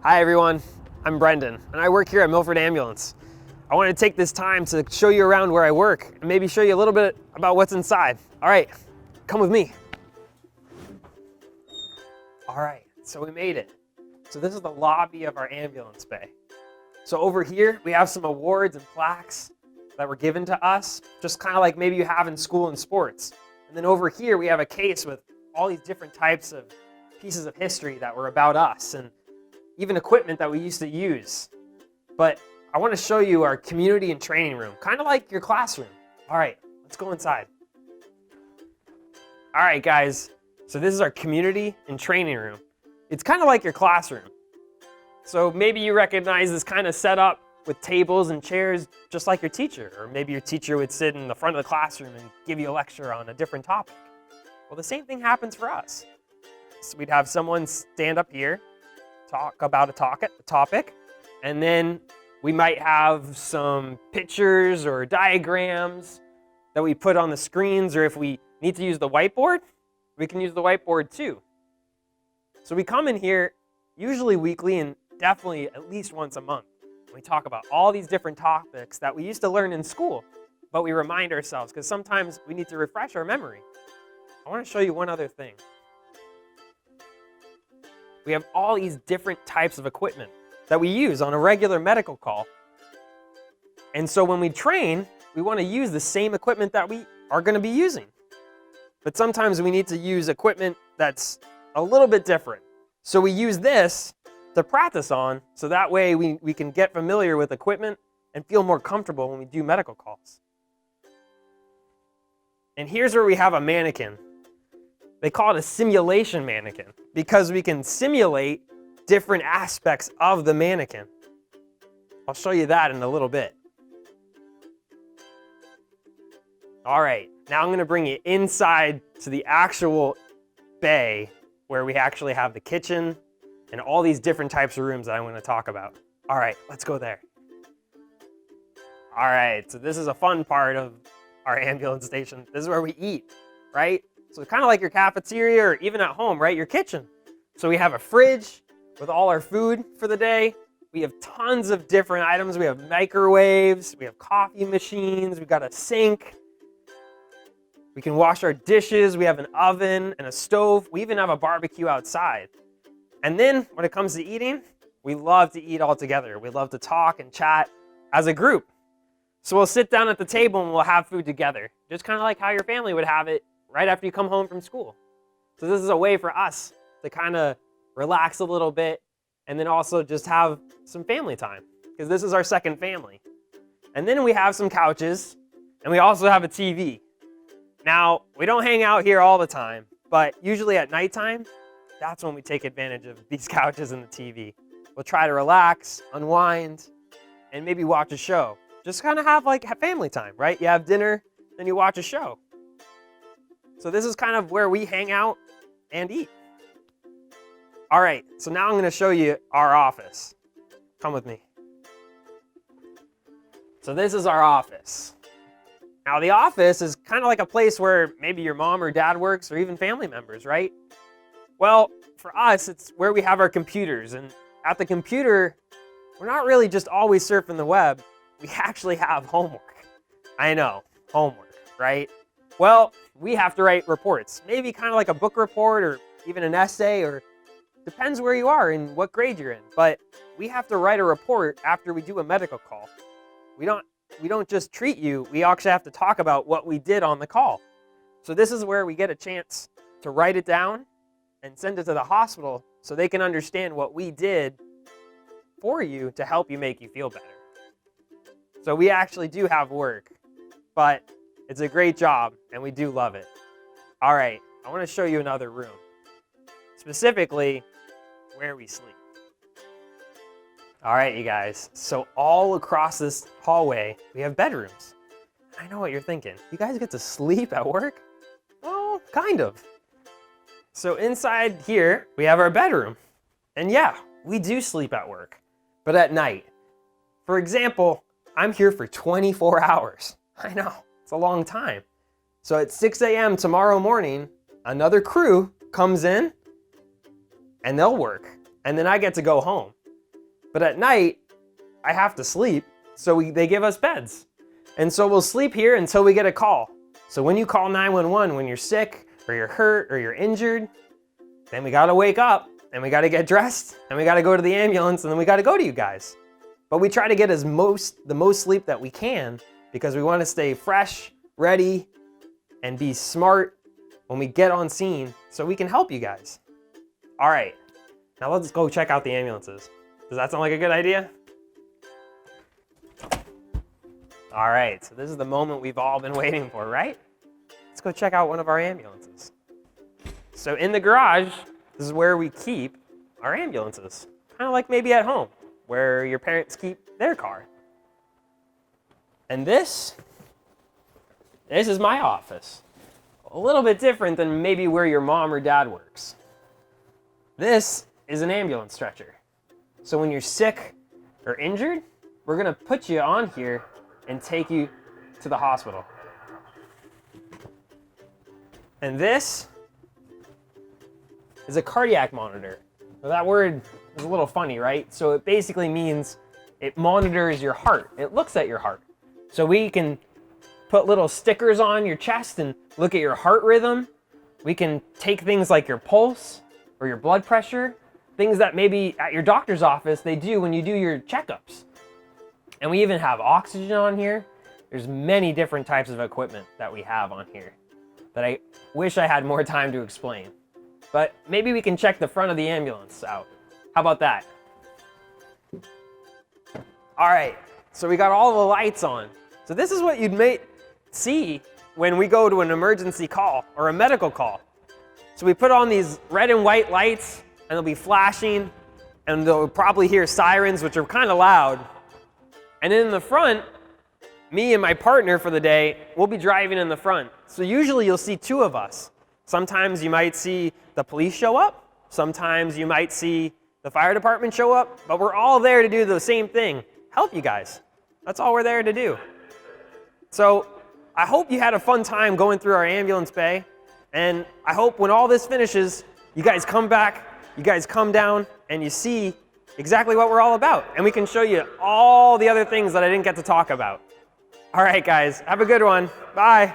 Hi everyone, I'm Brendan and I work here at Milford Ambulance. I want to take this time to show you around where I work and maybe show you a little bit about what's inside. All right, come with me. All right, so we made it. So this is the lobby of our ambulance bay. So over here, we have some awards and plaques that were given to us, just kind of like maybe you have in school and sports. And then over here, we have a case with all these different types of pieces of history that were about us and even equipment that we used to use. But I want to show you our community and training room, kind of like your classroom. All right, let's go inside. All right, guys, so this is our community and training room. It's kind of like your classroom. So maybe you recognize this kind of setup with tables and chairs, just like your teacher, or maybe your teacher would sit in the front of the classroom and give you a lecture on a different topic. Well, the same thing happens for us. So we'd have someone stand up here, talk about a topic, and then we might have some pictures or diagrams that we put on the screens, or if we need to use the whiteboard, we can use the whiteboard too. So we come in here usually weekly and definitely at least once a month. We talk about all these different topics that we used to learn in school, but we remind ourselves because sometimes we need to refresh our memory. I want to show you one other thing. We have all these different types of equipment that we use on a regular medical call. And so when we train, we want to use the same equipment that we are going to be using. But sometimes we need to use equipment that's a little bit different. So we use this to practice on, so that way we can get familiar with equipment and feel more comfortable when we do medical calls. And here's where we have a mannequin. They call it a simulation mannequin because we can simulate different aspects of the mannequin. I'll show you that in a little bit. All right, now I'm gonna bring you inside to the actual bay where we actually have the kitchen and all these different types of rooms that I'm gonna talk about. All right, let's go there. All right, so this is a fun part of our ambulance station. This is where we eat, right? So it's kind of like your cafeteria or even at home, right? Your kitchen. So we have a fridge with all our food for the day. We have tons of different items. We have microwaves, we have coffee machines, we've got a sink. We can wash our dishes. We have an oven and a stove. We even have a barbecue outside. And then when it comes to eating, we love to eat all together. We love to talk and chat as a group. So we'll sit down at the table and we'll have food together, just kind of like how your family would have it right after you come home from school. So this is a way for us to kind of relax a little bit and then also just have some family time because this is our second family. And then we have some couches and we also have a TV. Now, we don't hang out here all the time, but usually at nighttime, that's when we take advantage of these couches and the TV. We'll try to relax, unwind, and maybe watch a show. Just kind of have like family time, right? You have dinner, then you watch a show. So this is kind of where we hang out and eat. All right, so now I'm going to show you our office. Come with me. So this is our office. Now the office is kind of like a place where maybe your mom or dad works or even family members, right? Well, for us, it's where we have our computers. And at the computer, we're not really just always surfing the web. We actually have homework. I know, homework, right? Well, we have to write reports, maybe kind of like a book report or even an essay, or depends where you are and what grade you're in. But we have to write a report after we do a medical call. We don't just treat you, we actually have to talk about what we did on the call. So this is where we get a chance to write it down and send it to the hospital so they can understand what we did for you to help you make you feel better. So we actually do have work, but it's a great job and we do love it. All right, I want to show you another room, specifically where we sleep. All right, you guys, so all across this hallway, we have bedrooms. I know what you're thinking. You guys get to sleep at work? Well, kind of. So inside here, we have our bedroom. And yeah, we do sleep at work, but at night. For example, I'm here for 24 hours. I know, it's a long time. So at 6 a.m. tomorrow morning, another crew comes in and they'll work. And then I get to go home. But at night, I have to sleep, so they give us beds. And so we'll sleep here until we get a call. So when you call 911, when you're sick, or you're hurt, or you're injured, then we gotta wake up, and we gotta get dressed, and we gotta go to the ambulance, and then we gotta go to you guys. But we try to get the most sleep that we can, because we wanna stay fresh, ready, and be smart when we get on scene, so we can help you guys. All right, now let's go check out the ambulances. Does that sound like a good idea? All right, so this is the moment we've all been waiting for, right? Let's go check out one of our ambulances. So in the garage, this is where we keep our ambulances. Kind of like maybe at home, where your parents keep their car. And this is my office. A little bit different than maybe where your mom or dad works. This is an ambulance stretcher. So when you're sick or injured, we're gonna put you on here and take you to the hospital. And this is a cardiac monitor. Now that word is a little funny, right? So it basically means it monitors your heart. It looks at your heart. So we can put little stickers on your chest and look at your heart rhythm. We can take things like your pulse or your blood pressure, things that maybe at your doctor's office they do when you do your checkups. And we even have oxygen on here. There's many different types of equipment that we have on here that I wish I had more time to explain. But maybe we can check the front of the ambulance out. How about that? All right, so we got all the lights on. So this is what you'd see when we go to an emergency call or a medical call. So we put on these red and white lights, and they'll be flashing, and they'll probably hear sirens, which are kind of loud. And in the front, me and my partner for the day, we'll be driving in the front. So usually you'll see two of us. Sometimes you might see the police show up. Sometimes you might see the fire department show up. But we're all there to do the same thing, help you guys. That's all we're there to do. So I hope you had a fun time going through our ambulance bay. And I hope when all this finishes, you guys come back, you guys come down, and you see exactly what we're all about. And we can show you all the other things that I didn't get to talk about. All right, guys, have a good one. Bye.